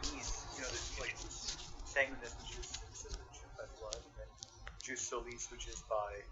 Ayanese, there's like this saying that the Jews citizenship by blood, and then Jus Solis, which is by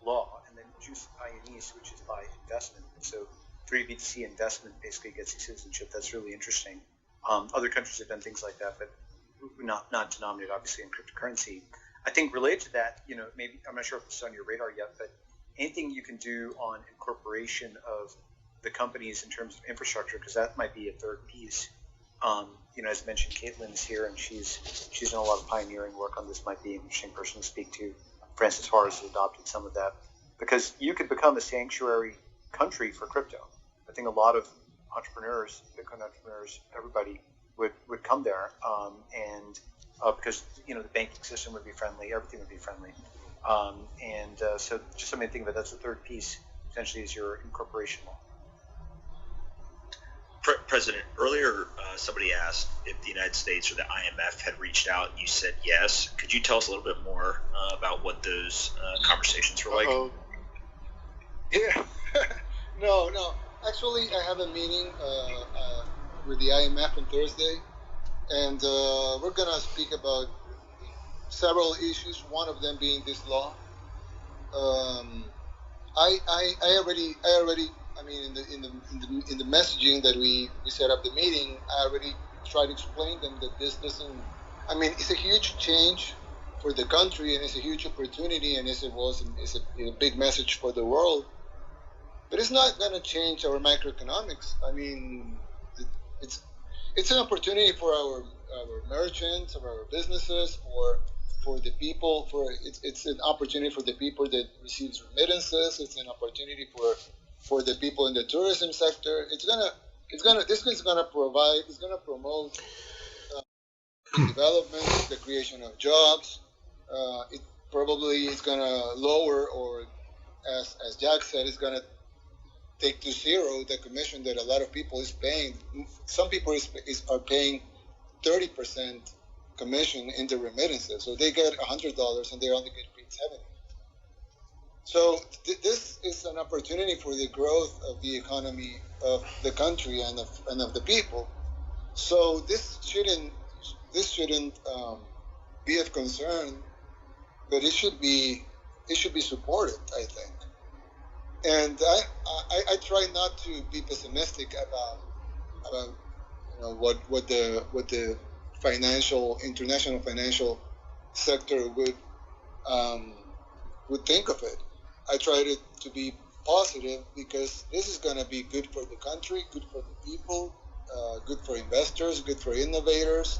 law, and then Jus Ayanese, which is by investment. So 3B2C investment basically gets you citizenship. That's really interesting. Other countries have done things like that, but not denominated obviously in cryptocurrency. I think related to that, maybe I'm not sure if it's on your radar yet, but anything you can do on incorporation of the companies in terms of infrastructure, because that might be a third piece. As mentioned, Caitlin is here, and she's done a lot of pioneering work on this. Might be an interesting person to speak to. Francis Harris has adopted some of that, because you could become a sanctuary country for crypto. I think a lot of entrepreneurs, Bitcoin entrepreneurs, everybody would come there, and because the banking system would be friendly, everything would be friendly, so just something to think about. That's the third piece, essentially, is your incorporation law. President, earlier somebody asked if the United States or the IMF had reached out, and you said yes. Could you tell us a little bit more about what those conversations were like? Yeah. No. Actually, I have a meeting with the IMF on Thursday, and we're going to speak about several issues, one of them being this law. I already in the messaging that we set up the meeting, I already tried to explain them that this doesn't. It's a huge change for the country, and it's a huge opportunity, and it's a big message for the world. But it's not going to change our macroeconomics. It's an opportunity for our merchants, for our businesses, for the people. It's an opportunity for the people that receives remittances. It's an opportunity for the people in the tourism sector. This is gonna promote development, the creation of jobs. It probably is gonna lower, or as Jack said, it's gonna take to zero the commission that a lot of people is paying. Some people are paying 30% commission in the remittances, so they get $100 and they only get paid $70. So this is an opportunity for the growth of the economy of the country and of the people. So this shouldn't be of concern, but it should be supported, I think. And I try not to be pessimistic about what the international financial sector would think of it. I try to be positive, because this is going to be good for the country, good for the people, good for investors, good for innovators,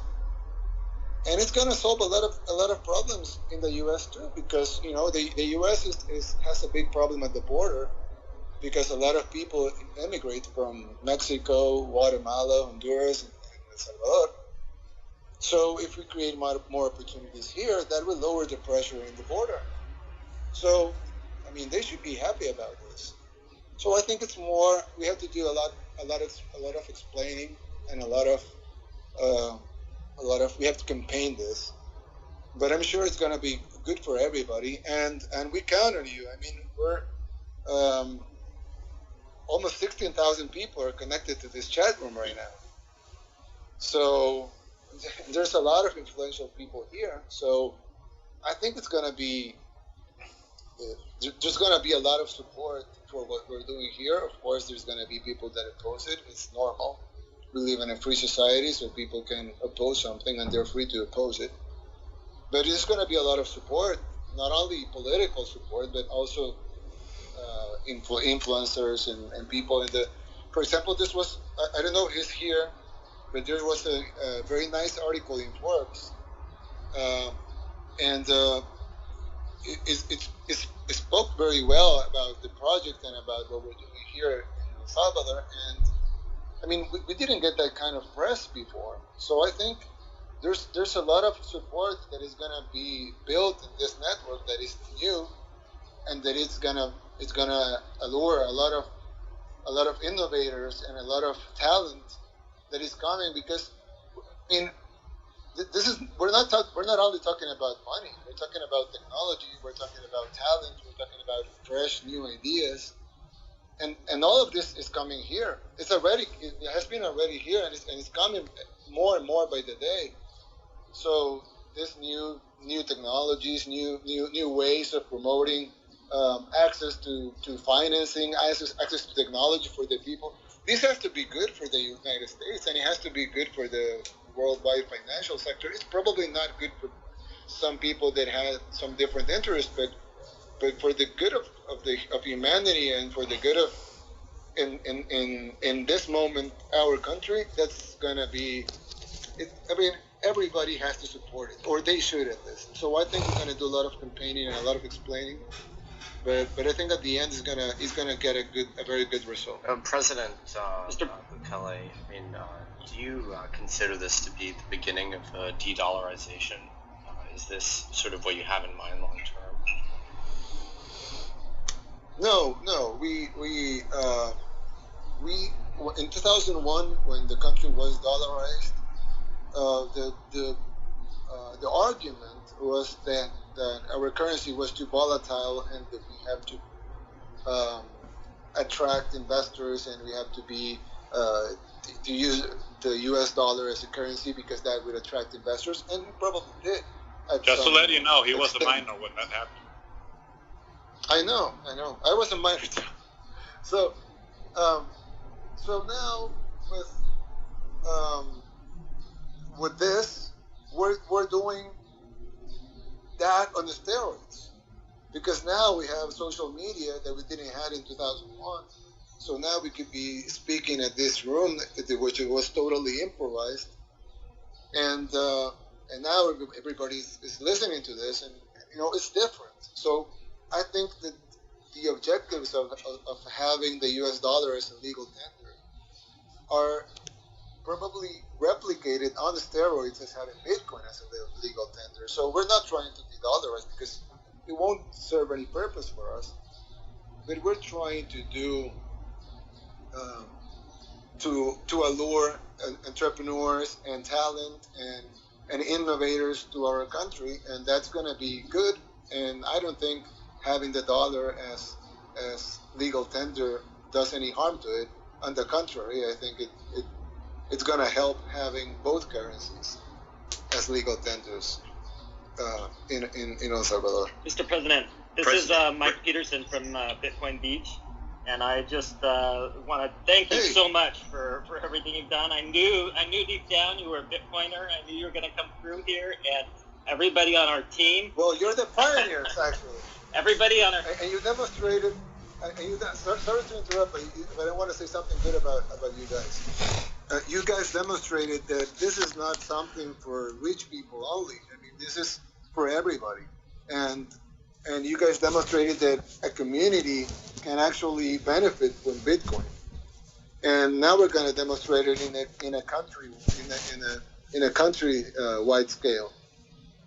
and it's going to solve a lot of problems in the U.S. too, because the U.S. has a big problem at the border, because a lot of people immigrate from Mexico, Guatemala, Honduras, and El Salvador. So if we create more opportunities here, that will lower the pressure in the border. So they should be happy about this. So I think it's more, we have to do a lot of explaining, and we have to campaign this. But I'm sure it's going to be good for everybody, and we count on you. We're almost 16,000 people are connected to this chat room right now. So there's a lot of influential people here. So I think it's going to be. There's going to be a lot of support for what we're doing here. Of course, there's going to be people that oppose it. It's normal. We live in a free society, so people can oppose something, and they're free to oppose it. But there's going to be a lot of support, not only political support, but also influencers and people in the. For example, this was, I don't know if he's here, but there was a very nice article in Forbes, and it spoke very well about the project and about what we're doing here in El Salvador. And we didn't get that kind of press before. So I think there's a lot of support that is going to be built in this network that is new, and that it's gonna allure a lot of innovators and a lot of talent that is coming, because we're not only talking about money. We're talking about technology. We're talking about talent. We're talking about fresh new ideas, and all of this is coming here. It has been already here, and it's coming more and more by the day. So this new technologies, new ways of promoting access to financing, access to technology for the people. This has to be good for the United States, and it has to be good for the worldwide financial sector. It's probably not good for some people that have some different interests, but for the good of humanity and for the good of in this moment our country, that's gonna be. I mean, everybody has to support it, or they should at least. So I think we're gonna do a lot of campaigning and a lot of explaining. But I think at the end he's gonna get a very good result. President Bukele, I mean, do you consider this to be the beginning of de-dollarization? Is this sort of what you have in mind long term? No. We in 2001 when the country was dollarized, the argument was that our currency was too volatile and that we have to attract investors and we have to be to use the U.S. dollar as a currency because that would attract investors, and we probably did. Just to let you know, he was a minor when that happened. I know. I was a minor too. So now with this, we're doing that on the steroids, because now we have social media that we didn't have in 2001. So now we could be speaking at this room, which was totally improvised, and now everybody is listening to this, and it's different. So I think that the objectives of having the U.S. dollar as a legal tender are probably replicated on the steroids as having Bitcoin as a legal tender. So we're not trying to de-dollarize because it won't serve any purpose for us. But we're trying to do to allure entrepreneurs and talent and innovators to our country, and that's going to be good. And I don't think having the dollar as legal tender does any harm to it. On the contrary, I think it's going to help having both currencies as legal tenders in El Salvador. Mr. President, this is Mike Peterson from Bitcoin Beach, and I just want to thank you so much for everything you've done. I knew deep down you were a Bitcoiner. I knew you were going to come through here, and everybody on our team. Well, you're the pioneers, actually. Everybody on our and you demonstrated. Sorry to interrupt, but I want to say something good about you guys. You guys demonstrated that this is not something for rich people only. I mean, this is for everybody. And you guys demonstrated that a community can actually benefit from Bitcoin. And now we're going to demonstrate it in a country in a country wide scale.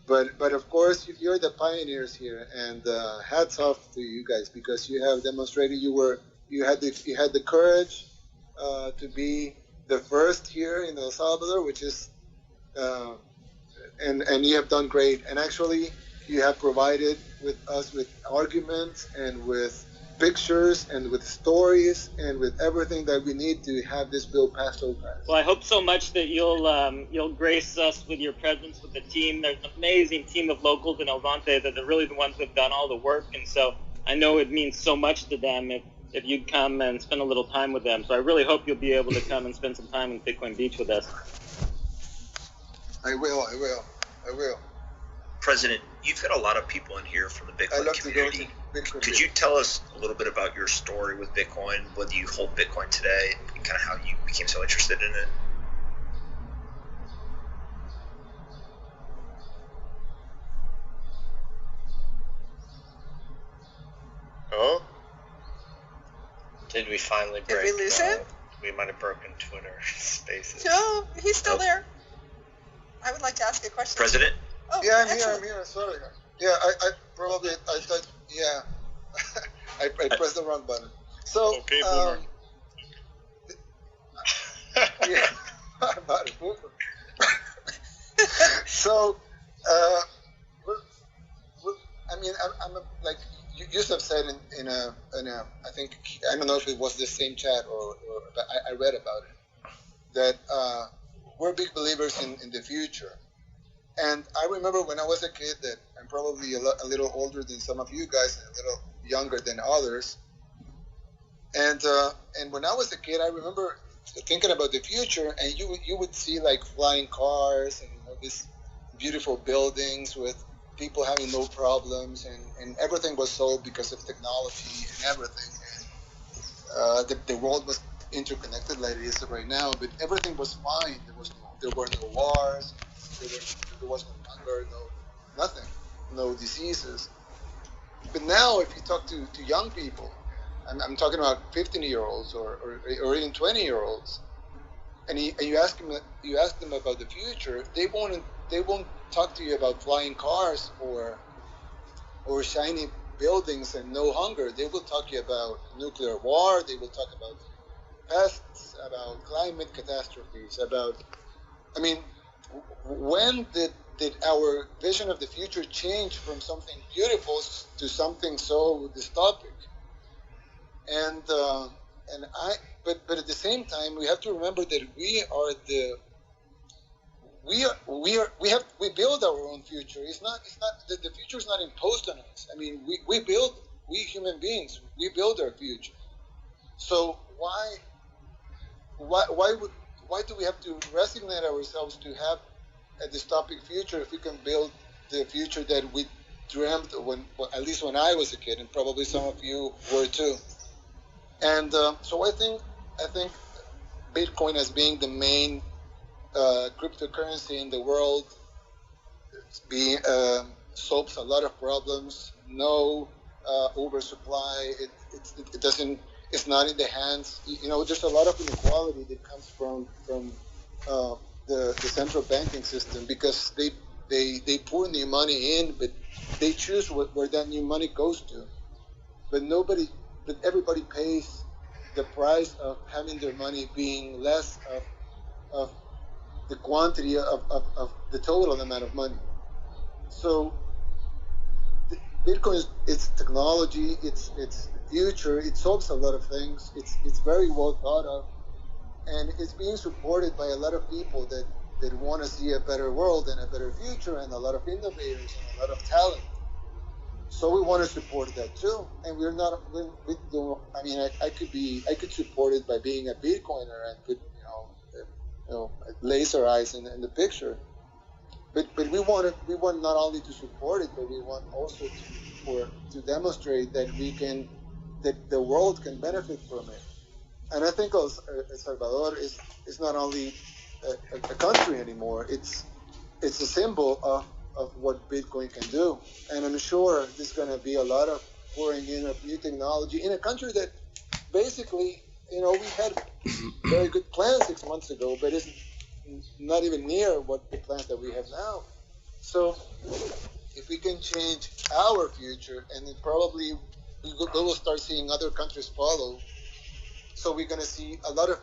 But of course you're the pioneers here, and hats off to you guys, because you have demonstrated you had the courage to be the first here in El Salvador, which is and you have done great. And actually you have provided us with arguments and with pictures and with stories and with everything that we need to have this bill passed so fast. Well, I hope so much that you'll grace us with your presence with the team. There's an amazing team of locals in El Zonte that are really the ones that have done all the work, and so I know it means so much to them if you'd come and spend a little time with them. So I really hope you'll be able to come and spend some time in Bitcoin Beach with us. I will. President, you've got a lot of people in here from the Bitcoin community. Could you tell us a little bit about your story with Bitcoin, whether you hold Bitcoin today, and kind of how you became so interested in it? Oh? Did we finally break? Did we lose him? We might have broken Twitter Spaces. No, he's still there. I would like to ask a question. President? Oh, yeah, I'm excellent. here. Sorry. Yeah, I probably thought. Yeah, I pressed the wrong button. So. Okay, boomer. Yeah, I'm not a boomer. So, I mean, I'm like you just have said in a I think, I don't know if it was the same chat or I read about it, that we're big believers in the future. And I remember when I was a kid, that I'm probably a little older than some of you guys and a little younger than others. And when I was a kid, I remember thinking about the future, and you would see like flying cars and these beautiful buildings with people having no problems, and everything was solved because of technology and everything. And the world was interconnected like it is right now, but everything was fine. There were no wars, there was no hunger, nothing, no diseases. But now, if you talk to young people, I'm talking about 15-year-olds or even 20-year-olds, and you ask them about the future, they won't talk to you about flying cars or shiny buildings and no hunger. They will talk to you about nuclear war. They will talk about pests, about climate catastrophes, when did our vision of the future change from something beautiful to something so dystopic? But at the same time, we have to remember that we build our own future. It's not the future is not imposed on us. We human beings, we build our future. So why do we have to resignate ourselves to have a dystopic future if we can build the future that we dreamt at least when I was a kid, and probably some of you were too. And so I think Bitcoin, as being the main cryptocurrency in the world, solves a lot of problems. No oversupply. It doesn't. It's not in the hands. There's a lot of inequality that comes from the central banking system, because they pour new money in, but they choose where that new money goes to. But everybody pays the price of having their money being less of the quantity of the total amount of money. So Bitcoin it's technology, it's future, it solves a lot of things, it's very well thought of, and it's being supported by a lot of people that want to see a better world and a better future, and a lot of innovators and a lot of talent. So we want to support that too, and we're not. We don't. I could support it by being a Bitcoiner and put laser eyes in the picture. But we want not only to support it, but we want also to demonstrate that that the world can benefit from it. And I think El Salvador is not only a country anymore. It's a symbol of what Bitcoin can do. And I'm sure there's going to be a lot of pouring in of new technology in a country that basically, we had very good plans 6 months ago, but it's not even near what the plans that we have now. So if we can change our future, and probably we will start seeing other countries follow. So we're going to see a lot of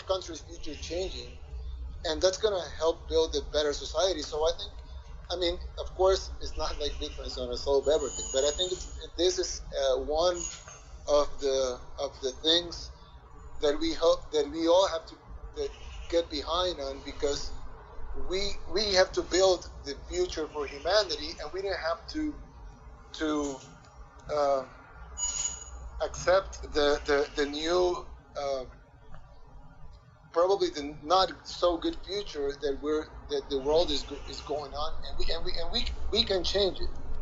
countries' future changing, and that's going to help build a better society. So I think, of course, it's not like Bitcoin is going to solve everything, but I think this is one of the things that we hope that we all have to get behind on, because we have to build the future for humanity, and we don't have to accept the new probably the not so good future that the world is going on, and we can change it.